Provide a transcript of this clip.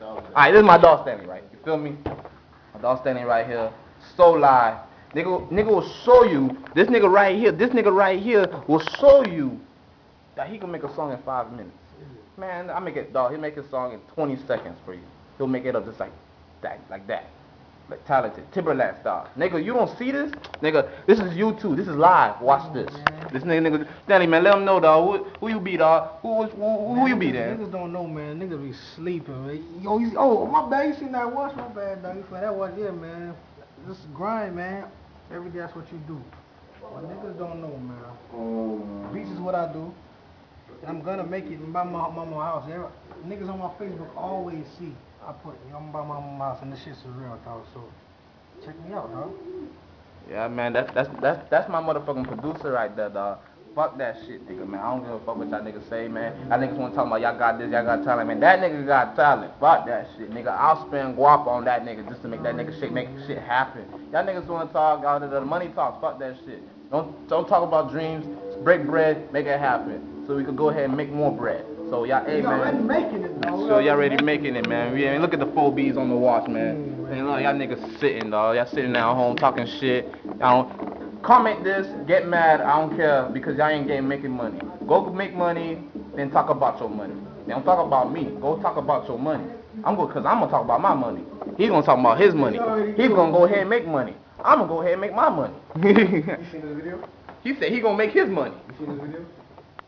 Alright, this is my dog Stanley, right? You feel me? My dog Stanley right here. So live. Nigga will show you, this nigga right here will show you that he can make a song in 5 minutes. Man, I make it, dog, he'll make a song in 20 seconds for you. He'll make it up just like that. Like talented, Timberland style. Nigga, you don't see this? Nigga, this is YouTube, this is live, watch this. This nigga, Stanley, man, let him know, dog, who you be, dog? Who you be, then? Niggas don't know, man, niggas be sleeping, man. Yo, oh, my bad, you seen that watch? My bad, dog, you for that watch, yeah, man. This is grind, man. Every day that's what you do. But niggas don't know, man. Beats is what I do. And I'm gonna make it by my mama's house. Niggas on my Facebook always see I put, I'm by my mama's house, and this shit's real, dog. So check me out, dog. Yeah, man, that's my motherfucking producer right there, dog. Fuck that shit, nigga, man. I don't give a fuck what y'all niggas say, man. Y'all niggas wanna talk about y'all got this, y'all got talent, man. That nigga got talent. Fuck that shit, nigga. I'll spend guap on that nigga just to make that nigga shit, make shit happen. Y'all niggas wanna talk out of the money talks. Fuck that shit. Don't talk about dreams. Break bread, make it happen. So we could go ahead and make more bread. So y'all, hey, man. Already making it, dog. So y'all already making it, man. Yeah, look at the 4 Bs on the watch, man. And look, y'all niggas sitting, dog. Y'all sitting down home talking shit. Y'all don't comment this, get mad. I don't care because y'all ain't making money. Go make money, then talk about your money. Don't talk about me. Go talk about your money. Cause I'm gonna talk about my money. He's gonna talk about his money. He's gonna go ahead and make money. I'm gonna go ahead and make my money. You seen this video? He said he gonna make his money. You seen this video?